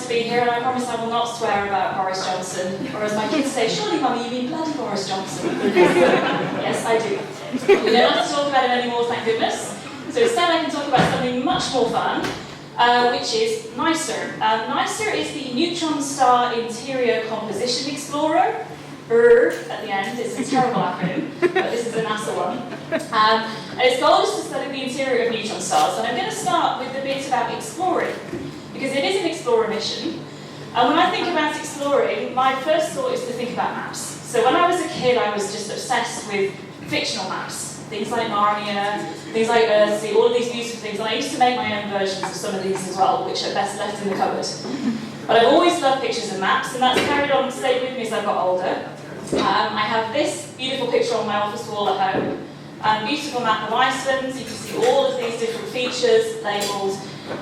for being here, and I promise I will not swear about Boris Johnson, or as my kids say, surely mummy, you mean bloody Boris Johnson? Yes, I do. We don't have to talk about him anymore, thank goodness. So instead I can talk about something much more fun, which is NICER. NICER is the Neutron Star Interior Composition Explorer. At the end, it's a terrible acronym, but this is a NASA one. And its goal is to study the interior of neutron stars. And I'm going to start with the bit about exploring, because it is an explorer mission. And when I think about exploring, my first thought is to think about maps. So when I was a kid, I was just obsessed with fictional maps. Things like Narnia, things like Earthsea, all of these beautiful things. And I used to make my own versions of some of these as well, which are best left in the cupboard. But I've always loved pictures of maps, and that's carried on, stayed with me as I've got older. I have this beautiful picture on my office wall at home. Beautiful map of Iceland. You can see all of these different features labelled.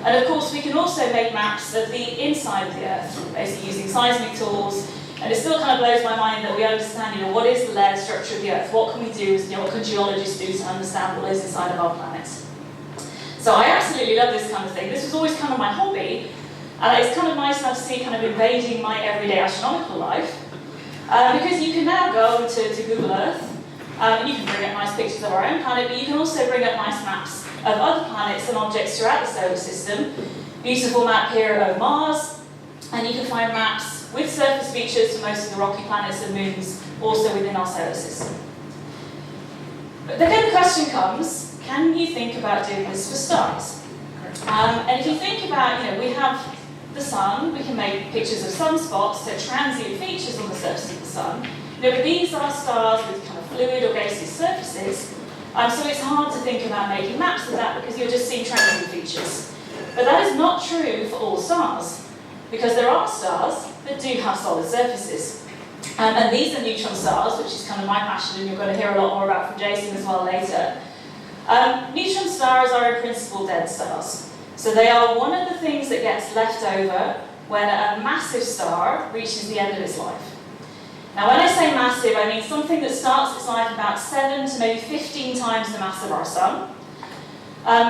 And of course, we can also make maps of the inside of the Earth, basically using seismic tools. And it still kind of blows my mind that we understand, what is the layered structure of the Earth? What can we do? What can geologists do to understand what lives inside of our planet? So I absolutely love this kind of thing. This was always kind of my hobby. And it's kind of nice now to see kind of invading my everyday astronomical life. Because you can now go to Google Earth, and you can bring up nice pictures of our own planet, but you can also bring up nice maps of other planets and objects throughout the solar system. Beautiful map here of Mars, and you can find maps with surface features for most of the rocky planets and moons also within our solar system. But then the question comes, can you think about doing this for stars? And if you think about, we have the sun, we can make pictures of sunspots, so transient features on the surface of the sun. But these are stars with kind of fluid or gaseous surfaces, so it's hard to think about making maps of that because you're just seeing transient features. But that is not true for all stars, because there are stars that do have solid surfaces. And these are neutron stars, which is kind of my passion, and you're going to hear a lot more about from Jason as well later. Neutron stars are in principle dead stars. So they are one of the things that gets left over when a massive star reaches the end of its life. Now when I say massive, I mean something that starts its life about 7 to maybe 15 times the mass of our sun,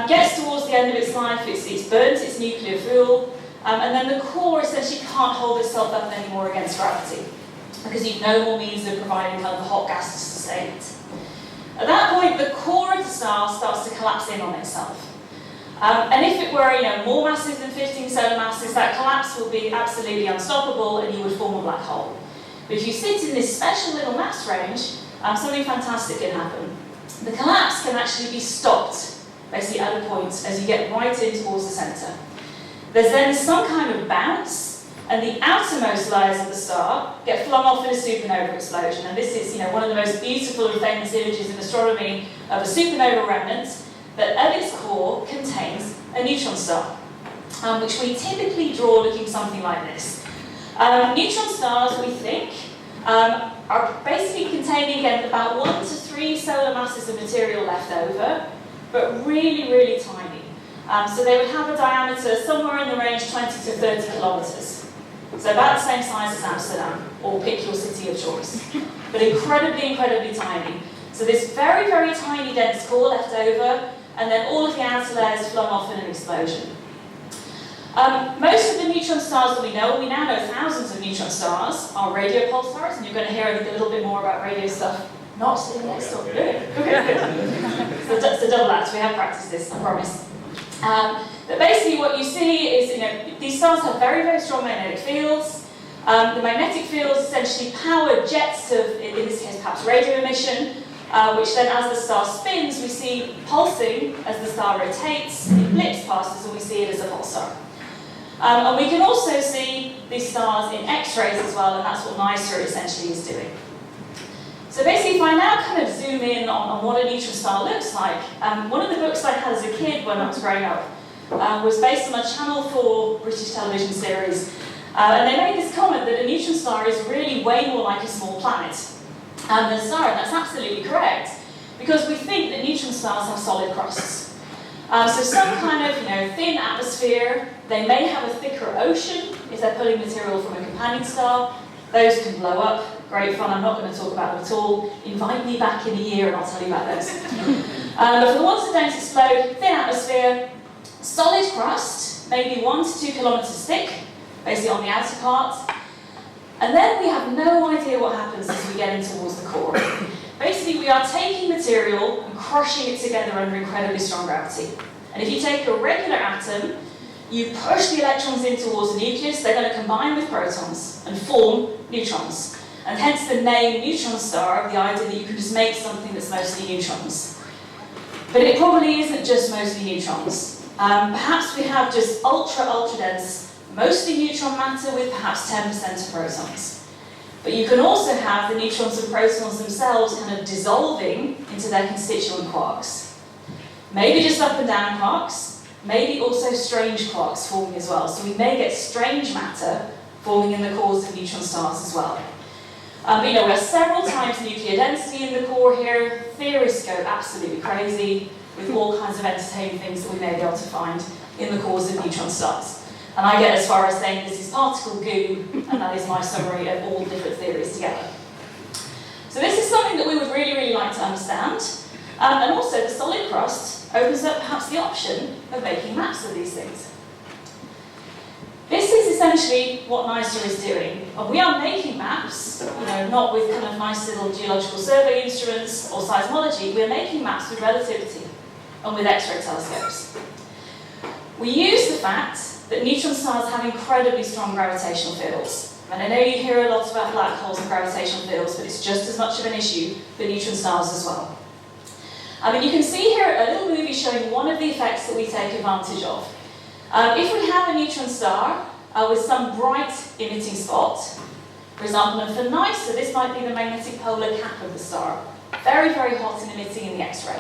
gets towards the end of its life, it's burnt its nuclear fuel, and then the core essentially can't hold itself up anymore against gravity, because you've no more means of providing kind of the hot gas to sustain it. At that point, the core of the star starts to collapse in on itself. And if it were, more massive than 15 solar masses, that collapse would be absolutely unstoppable, and you would form a black hole. But if you sit in this special little mass range, something fantastic can happen. The collapse can actually be stopped, basically at a point, as you get right in towards the centre. There's then some kind of bounce, and the outermost layers of the star get flung off in a supernova explosion. And this is, one of the most beautiful and famous images in astronomy of a supernova remnant that at its core contains a neutron star, which we typically draw looking something like this. Neutron stars, we think, are basically containing, again, about 1 to 3 solar masses of material left over, but really, really tiny. So they would have a diameter somewhere in the range 20 to 30 kilometres. So about the same size as Amsterdam, or pick your city of choice. But incredibly, incredibly tiny. So this very, very tiny dense core left over, and then all of the outer layers flung off in an explosion. Most of the neutron stars that we now know thousands of neutron stars, are radio pulsars, and you're going to hear a little bit more about radio stuff. Not in the next talk, okay. So that's a double act, we have practiced this, I promise. But basically what you see is, these stars have very, very strong magnetic fields. The magnetic fields essentially power jets of, in this case, perhaps radio emission, which then, as the star spins, we see pulsing as the star rotates. It blips past us, and we see it as a pulsar. And we can also see these stars in X-rays as well, and that's what NICER essentially is doing. So basically, if I now kind of zoom in on what a neutron star looks like, one of the books I had as a kid when I was growing up was based on a Channel 4 British television series. And they made this comment that a neutron star is really way more like a small planet than a star, and that's absolutely correct, because we think that neutron stars have solid crusts. So some kind of thin atmosphere. They may have a thicker ocean if they're pulling material from a companion star. Those can blow up. Great fun. I'm not going to talk about them at all. Invite me back in a year and I'll tell you about those. But for the ones that don't explode, thin atmosphere, solid crust, maybe 1 to 2 kilometres thick, basically on the outer part. And then we have no idea what happens as we get in towards the core. Basically, we are taking material and crushing it together under incredibly strong gravity. And if you take a regular atom, you push the electrons in towards the nucleus, they're going to combine with protons and form neutrons. And hence the name neutron star, the idea that you can just make something that's mostly neutrons. But it probably isn't just mostly neutrons. Perhaps we have just ultra dense, mostly neutron matter with perhaps 10% of protons. But you can also have the neutrons and protons themselves kind of dissolving into their constituent quarks. Maybe just up and down quarks, maybe also strange quarks forming as well. So we may get strange matter forming in the cores of neutron stars as well. We have several times nuclear density in the core here. Theorists go absolutely crazy with all kinds of entertaining things that we may be able to find in the cores of neutron stars. And I get as far as saying this is particle goo, and that is my summary of all different theories together. So this is something that we would really like to understand. And also the solid crust opens up perhaps the option of making maps of these things. This is essentially what NICER is doing. We are making maps, not with kind of nice little geological survey instruments or seismology. We're making maps with relativity and with X-ray telescopes. We use the fact that neutron stars have incredibly strong gravitational fields. And I know you hear a lot about black holes and gravitational fields, but it's just as much of an issue for neutron stars as well. You can see here a little movie showing one of the effects that we take advantage of. If we have a neutron star with some bright emitting spot, for example, and for NICER, this might be the magnetic polar cap of the star, very hot and emitting in the X-ray.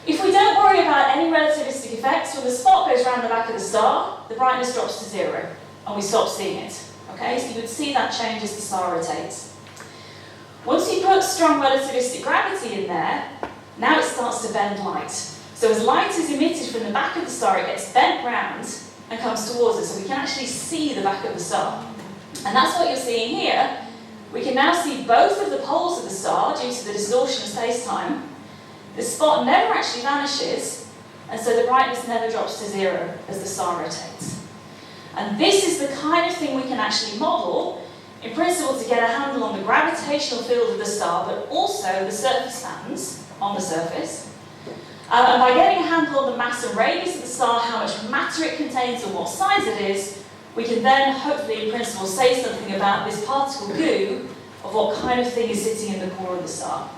If we don't worry about any relativistic effects, when the spot goes around the back of the star, the brightness drops to 0, and we stop seeing it. Okay, so you would see that change as the star rotates. Once you put strong relativistic gravity in there, now it starts to bend light. So as light is emitted from the back of the star, it gets bent round and comes towards us, so we can actually see the back of the star. And that's what you're seeing here. We can now see both of the poles of the star due to the distortion of space-time. The spot never actually vanishes, and so the brightness never drops to 0 as the star rotates. And this is the kind of thing we can actually model, in principle, to get a handle on the gravitational field of the star, but also the surface patterns on the surface. And by getting a handle on the mass and radius of the star, how much matter it contains and what size it is, we can then, hopefully, in principle, say something about this particle goo of what kind of thing is sitting in the core of the star.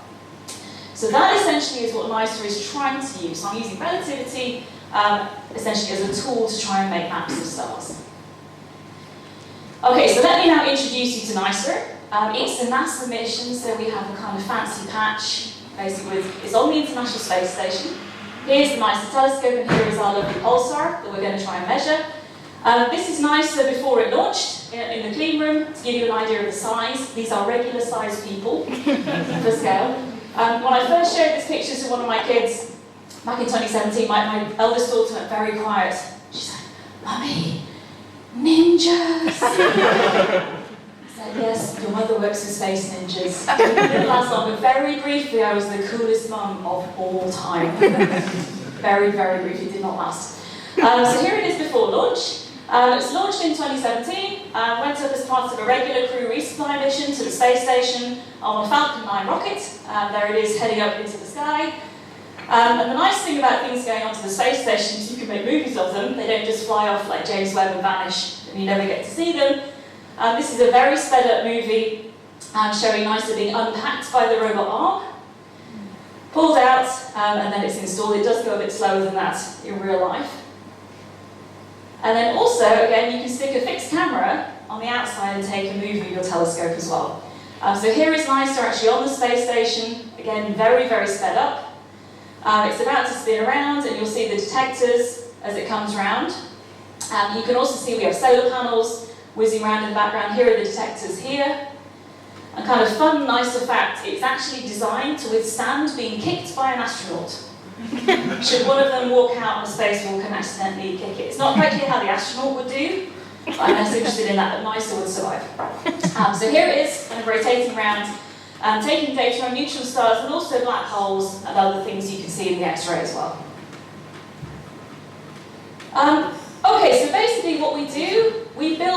So that essentially is what NICER is trying to use. So I'm using relativity essentially as a tool to try and make maps of stars. Okay, so let me now introduce you to NICER. It's a NASA mission, so we have a kind of fancy patch. Basically, it's on the International Space Station. Here's the NICER telescope, and here is our lovely pulsar that we're going to try and measure. This is NICER before it launched in the clean room, to give you an idea of the size. These are regular sized people for scale. When I first showed this picture to one of my kids back in 2017, my eldest daughter went very quiet. She said, "Mummy, ninjas!" I said, "Yes, your mother works with space ninjas." It didn't last long, but very briefly I was the coolest mum of all time. Very briefly, it did not last. So here it is before launch. It was launched in 2017, went up as part of a regular crew resupply mission to the space station on a Falcon 9 rocket. There it is heading up into the sky. And the nice thing about things going onto the space station is you can make movies of them. They don't just fly off like James Webb and vanish, and you never get to see them. This is a very sped up movie showing NICER being unpacked by the robot arm, pulled out, and then it's installed. It does go a bit slower than that in real life. And then also, again, you can stick a fixed camera on the outside and take a movie of your telescope as well. So here is NICER actually on the space station, again, very sped up. It's about to spin around, and you'll see the detectors as it comes around. You can also see we have solar panels whizzing around in the background. Here are the detectors here. And kind of fun, NICER fact, it's actually designed to withstand being kicked by an astronaut. Should one of them walk out on a spacewalk and accidentally kick it? It's not quite clear how the astronaut would do. I'm less interested in that, but NICER would survive. So here it is, kind of rotating around, taking data on neutron stars and also black holes and other things you can see in the X-ray as well. Okay, so basically what we do, we build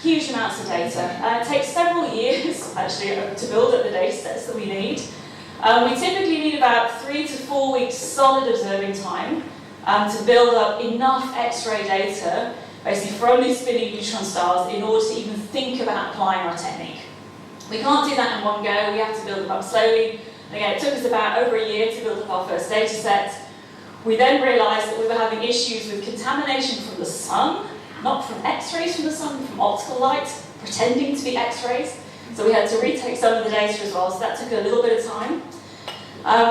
huge amounts of data. It takes several years, actually, to build up the data sets that we need. We typically need about 3 to 4 weeks solid observing time to build up enough X-ray data, basically from these spinning neutron stars, in order to even think about applying our technique. We can't do that in one go, we have to build them up slowly. And again, it took us about over a year to build up our first data set. We then realised that we were having issues with contamination from the sun, not from X-rays from the sun, but from optical light, pretending to be X-rays. So we had to retake some of the data as well, so that took a little bit of time.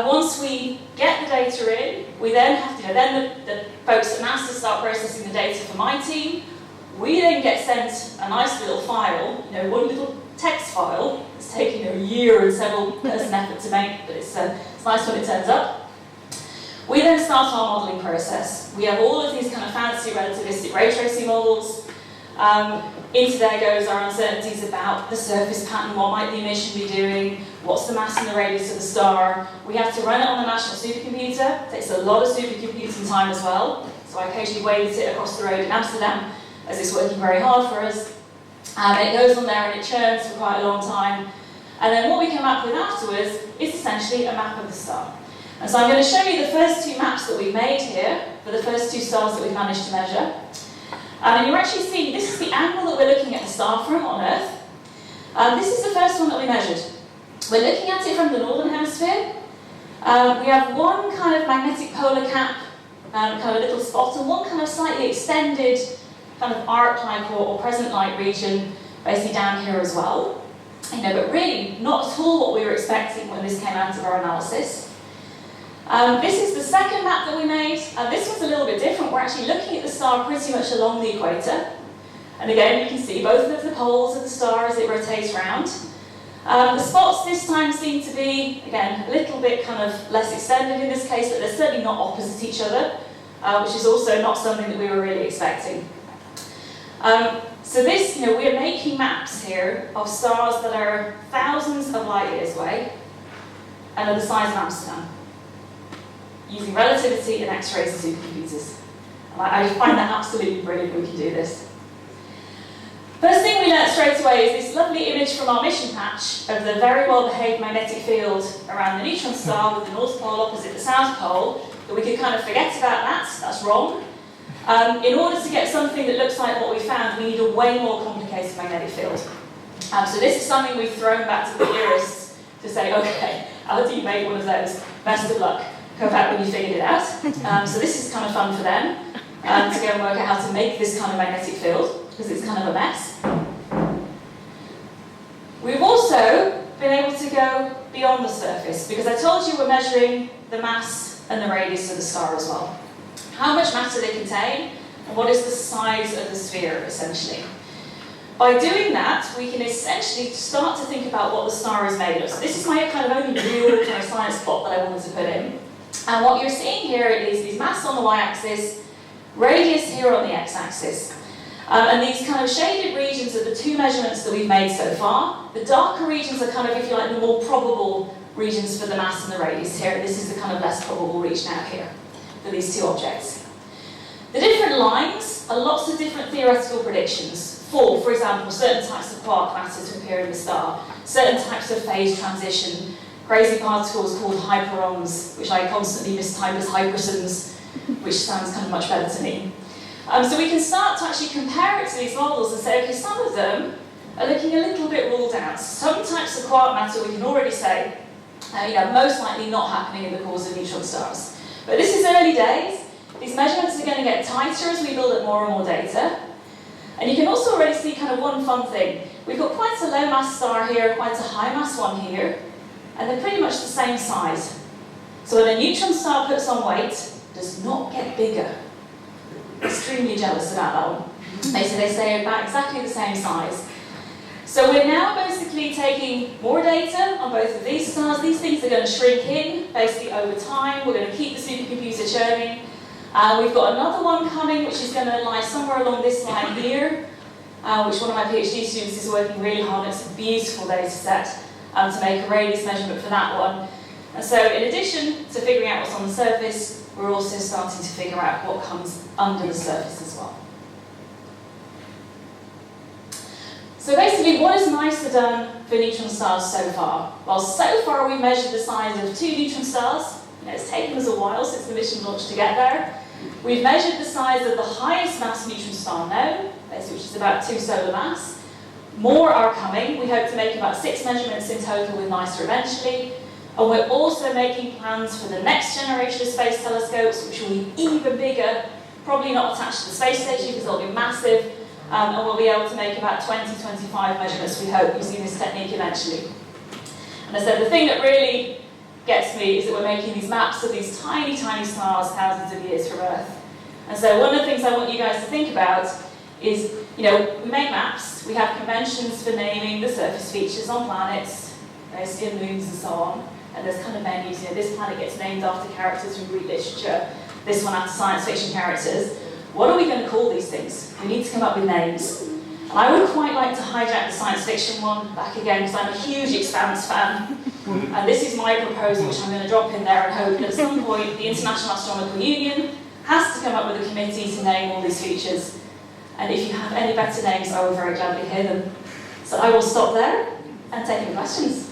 Once we get the data in, we then have to, then the folks at NASA start processing the data for my team. We then get sent a nice little file, one little text file. It's taken a year and several person effort to make, but it's nice when it turns up. We then start our modelling process. We have all of these kind of fancy relativistic ray tracing models. Into there goes our uncertainties about the surface pattern, what might the emission be doing, what's the mass and the radius of the star. We have to run it on the national supercomputer. It takes a lot of supercomputing time as well. So I occasionally wave it across the road in Amsterdam as it's working very hard for us. It goes on there and it churns for quite a long time. And then what we come up with afterwards is essentially a map of the star. And so I'm going to show you the first two maps that we've made here for the first two stars that we've managed to measure. And you're actually seeing, this is the angle that we're looking at the star from on Earth. This is the first one that we measured. We're looking at it from the northern hemisphere. We have one kind of magnetic polar cap, kind of a little spot, and one kind of slightly extended kind of arc-like or present light region basically down here as well. But really not at all what we were expecting when this came out of our analysis. This is the second map that we made. This one's a little bit different. We're actually looking at the star pretty much along the equator. And again, you can see both of the poles of the star as it rotates around. The spots this time seem to be, again, a little bit kind of less extended in this case, but they're certainly not opposite each other, which is also not something that we were really expecting. So this, we're making maps here of stars that are thousands of light years away and are the size of Amsterdam, using relativity and X-rays and supercomputers. And I find that absolutely brilliant we can do this. First thing we learnt straight away is this lovely image from our mission patch of the very well-behaved magnetic field around the neutron star with the North Pole opposite the South Pole, that we could kind of forget about that. That's wrong. In order to get something that looks like what we found, we need a way more complicated magnetic field. So this is something we've thrown back to the theorists to say, okay, how do you make one of those? Best of luck. Come back when you figured it out. So this is kind of fun for them, to go and work out how to make this kind of magnetic field, because it's kind of a mess. We've also been able to go beyond the surface, because I told you we're measuring the mass and the radius of the star as well. How much matter they contain, and what is the size of the sphere, essentially. By doing that, we can essentially start to think about what the star is made of. So this is my kind of only real kind of science plot that I wanted to put in. And what you're seeing here is mass on the y-axis, radius here on the x-axis. And these kind of shaded regions are the two measurements that we've made so far. The darker regions are kind of, if you like, the more probable regions for the mass and the radius here. This is the kind of less probable region out here for these two objects. The different lines are lots of different theoretical predictions for example, certain types of quark matter to appear in the star, certain types of phase transition, crazy particles called hyperons, which I constantly mistype as hypersons, which sounds kind of much better to me. So we can start to actually compare it to these models and say, okay, some of them are looking a little bit ruled out. Some types of quark matter we can already say, most likely not happening in the cores of neutron stars. But this is early days. These measurements are going to get tighter as we build up more and more data. And you can also already see kind of one fun thing. We've got quite a low mass star here, quite a high mass one here, and they're pretty much the same size. So when a neutron star puts on weight, it does not get bigger. Extremely jealous about that one. They stay about exactly the same size. So we're now basically taking more data on both of these stars. These things are going to shrink in basically over time. We're going to keep the supercomputer churning. We've got another one coming which is going to lie somewhere along this line here, which one of my PhD students is working really hard on. It's a beautiful data set to make a radius measurement for that one. And so in addition to figuring out what's on the surface, we're also starting to figure out what comes under the surface as well. So basically, what has NICE done for neutron stars so far? Well, so far we've measured the size of 2 neutron stars. It's taken us a while since the mission launched to get there. We've measured the size of the highest mass neutron star known, which is about 2 solar mass. More are coming. We hope to make about 6 measurements in total with NICE eventually. And we're also making plans for the next generation of space telescopes, which will be even bigger, probably not attached to the space station because they'll be massive, and we'll be able to make about 20-25 measurements, we hope, using this technique eventually. And I said, the thing that really gets me is that we're making these maps of these tiny, tiny stars thousands of years from Earth. And so one of the things I want you guys to think about is, we make maps, we have conventions for naming the surface features on planets, skin moons and so on, and there's kind of menus, this planet gets named after characters from Greek literature, this one after science fiction characters. What are we going to call these things? We need to come up with names. And I would quite like to hijack the science fiction one back again, because I'm a huge Expanse fan. And this is my proposal, which I'm going to drop in there and hope that at some point the International Astronomical Union has to come up with a committee to name all these features. And if you have any better names, I will very gladly hear them. So I will stop there and take any questions.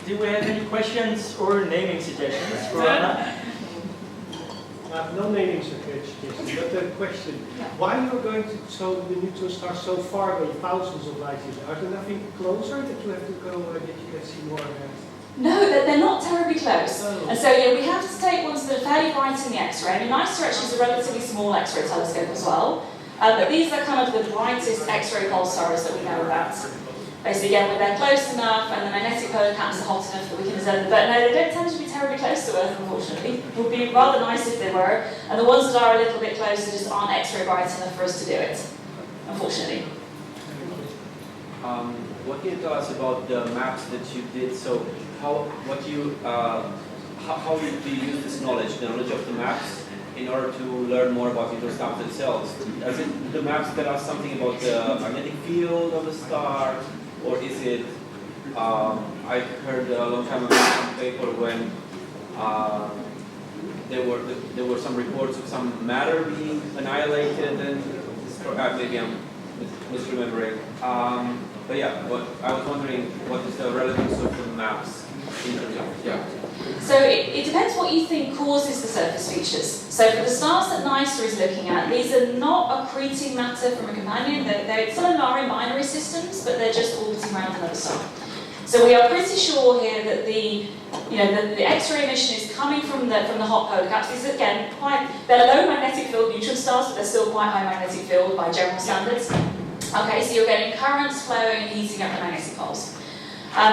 Do we have any questions or naming suggestions for Anna? No naming suggestions, but a question. Why you are going to show the neutron star so far away, thousands of light years? Are there nothing closer that you have to go that you can see more? No, they're not terribly close. Oh. And so we have to take ones that are fairly bright in the X-ray. I mean, NICE actually is a relatively small X-ray telescope as well. But these are kind of the brightest X-ray pulsars that we know about. Basically, again, when they're close enough and the magnetic polar caps are hot enough that we can observe them. But no, they don't tend to be terribly close to Earth, unfortunately. It would be rather nice if they were. And the ones that are a little bit closer just aren't X-ray bright enough for us to do it, unfortunately. What can you tell us about the maps that you did? So, how do you use this knowledge, the knowledge of the maps, in order to learn more about neutron stars themselves? Does it the maps tell us something about the magnetic field of the star, or is it? I heard a long time ago some paper when there were some reports of some matter being annihilated, and maybe I'm misremembering. But yeah, I was wondering what is the relevance of the maps in terms of, yeah. So it depends what you think causes the surface features. So for the stars that NICE is looking at, these are not accreting matter from a companion. Some of them are in binary systems, but they're just orbiting around another star. So we are pretty sure here that the X-ray emission is coming from the hot polar caps. These are, again, they're low magnetic field neutron stars, but they're still quite high magnetic field by general standards. Okay, so you're getting currents flowing and heating up the magnetic poles.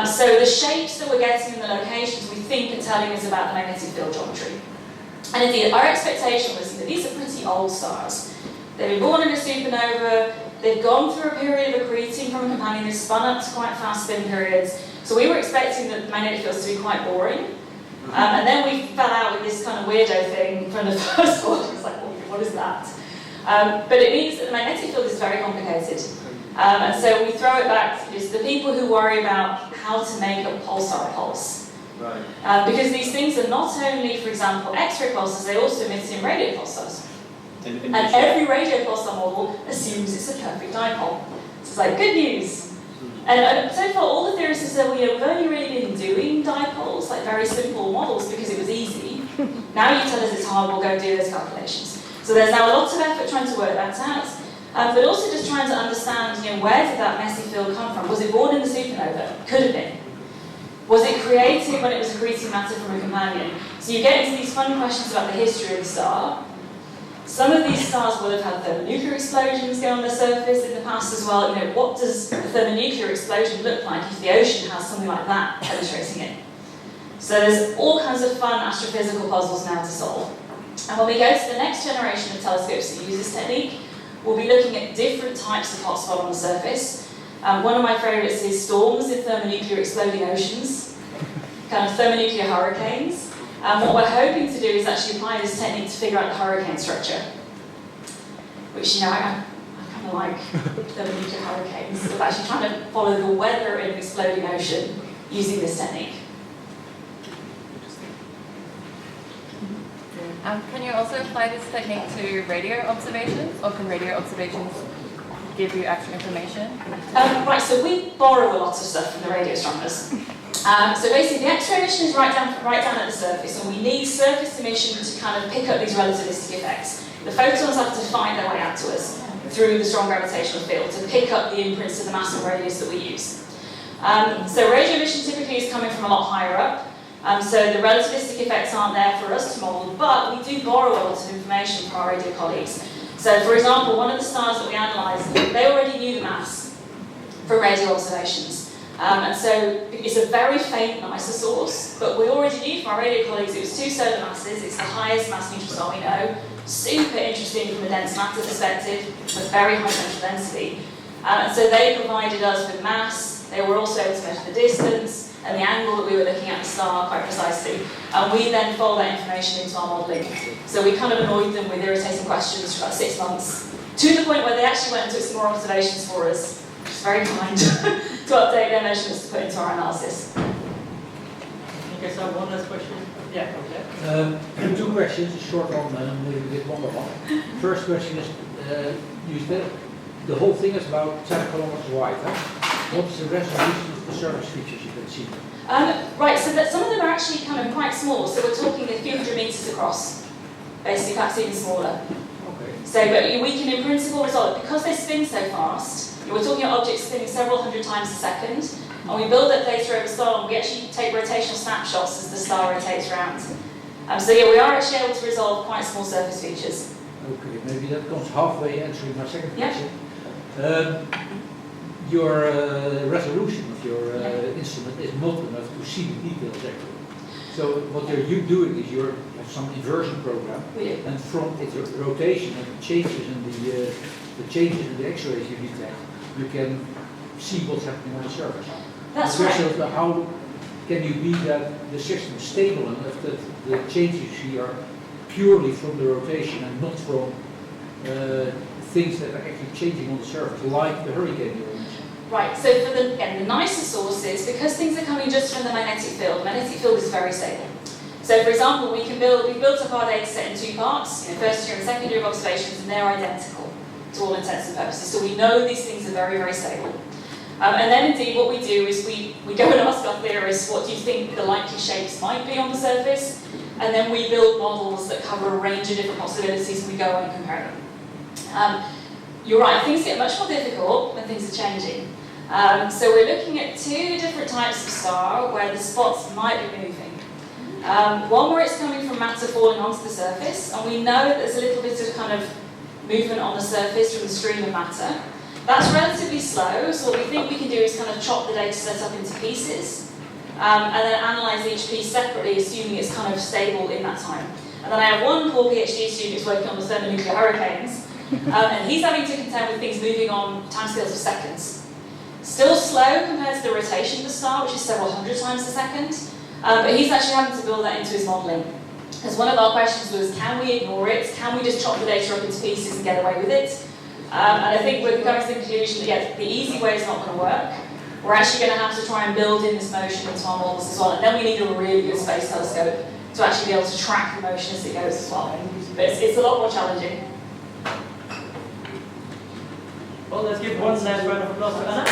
So the shapes that we're getting in the locations we think are telling us about the magnetic field geometry. And indeed, our expectation was that these are pretty old stars. They've been born in a supernova, they've gone through a period of accreting from a companion, they've spun up to quite fast spin periods. So we were expecting the magnetic fields to be quite boring. And then we fell out with this kind of weirdo thing from the first one. It's like, what is that? But it means that the magnetic field is very complicated. And so we throw it back to just the people who worry about how to make a pulsar pulse. Right. Because these things are not only, for example, X-ray pulsars, they also emit in radio pulsars. And every radio pulsar model assumes it's a perfect dipole. So it's like, good news. And so far, all the theorists have said, well, we've only really been doing dipoles, like very simple models, because it was easy. Now you tell us it's hard, we'll go do those calculations. So there's now a lot of effort trying to work that out. But also just trying to understand, where did that messy field come from? Was it born in the supernova? Could have been. Was it created when it was accreting matter from a companion? So you get into these fun questions about the history of the star. Some of these stars will have had thermonuclear explosions go on their surface in the past as well. What does a thermonuclear explosion look like if the ocean has something like that penetrating it? So there's all kinds of fun astrophysical puzzles now to solve. And when we go to the next generation of telescopes that use this technique, we'll be looking at different types of hotspot on the surface. One of my favourites is storms in thermonuclear exploding oceans, kind of thermonuclear hurricanes. And what we're hoping to do is actually apply this technique to figure out the hurricane structure, which, I kind of like thermonuclear hurricanes. We're actually trying to follow the weather in an exploding ocean using this technique. Can you also apply this technique to radio observations, or can radio observations give you extra information? Right, so we borrow a lot of stuff from the radio astronomers. So basically the X-ray emission is right down at the surface, and we need surface emission to kind of pick up these relativistic effects. The photons have to find their way out to us through the strong gravitational field to pick up the imprints of the mass and radius that we use. So radio emission typically is coming from a lot higher up, so the relativistic effects aren't there for us to model, but we do borrow a lot of information from our radio colleagues. So for example, one of the stars that we analysed, they already knew the mass from radio observations. And so it's a very faint, nicer source, but we already knew from our radio colleagues it was 2 solar masses, it's the highest mass neutron star we know, super interesting from a dense matter perspective, with very high central density. And so they provided us with mass, they were also able to measure the distance, and the angle that we were looking at the star quite precisely. And we then fold that information into our modelling. So we kind of annoyed them with irritating questions for about 6 months, to the point where they actually went and took some more observations for us, which is very kind, to update their measurements to put into our analysis. I think I saw one last question. Yeah, okay. 2 questions, a short one and maybe a bit longer one. First question is, you said the whole thing is about 10 kilometers wide. Huh? What's the resolution of the surface features you can see? Right, so that some of them are actually kind of quite small, so we're talking a few hundred metres across, basically perhaps even smaller. Okay. So, but we can in principle resolve, because they spin so fast, we're talking about objects spinning several hundred times a second, and we build up data over star, and we actually take rotational snapshots as the star rotates around. So yeah, we are actually able to resolve quite small surface features. Okay, maybe that comes halfway answering my second Yeah. question. Your resolution of your instrument is not enough to see the details actually. So what you're doing is you have some inversion program, We do. and from its rotation and changes in the changes in the X-rays you detect, you can see what's happening on the surface. That's The question right. is, how can you be that the system is stable enough that the changes you see are purely from the rotation and not from things that are actually changing on the surface, like the hurricane you're in? Right, so for the nicer sources, because things are coming just from the magnetic field is very stable. So for example, we've built up our data set in 2 parts, first year and second year of observations, and they're identical to all intents and purposes. So we know these things are very, very stable. And then indeed what we do is we go and ask our theorists, what do you think the likely shapes might be on the surface? And then we build models that cover a range of different possibilities, and we go and compare them. You're right, things get much more difficult when things are changing. So we're looking at 2 different types of star where the spots might be moving. One where it's coming from matter falling onto the surface, and we know that there's a little bit of kind of movement on the surface from the stream of matter. That's relatively slow, so what we think we can do is kind of chop the data set up into pieces, and then analyse each piece separately, assuming it's kind of stable in that time. And then I have one poor PhD student who's working on the thermonuclear hurricanes, and he's having to contend with things moving on timescales of seconds. Still slow compared to the rotation of the star, which is several hundred times a second, but he's actually having to build that into his modelling. Because one of our questions was, can we ignore it? Can we just chop the data up into pieces and get away with it? And I think we're coming to the conclusion that yeah, the easy way is not going to work. We're actually going to have to try and build in this motion into our models as well, and then we need a really good space telescope to actually be able to track the motion as it goes as well. But it's a lot more challenging. Well, let's give one last round of applause to Anna.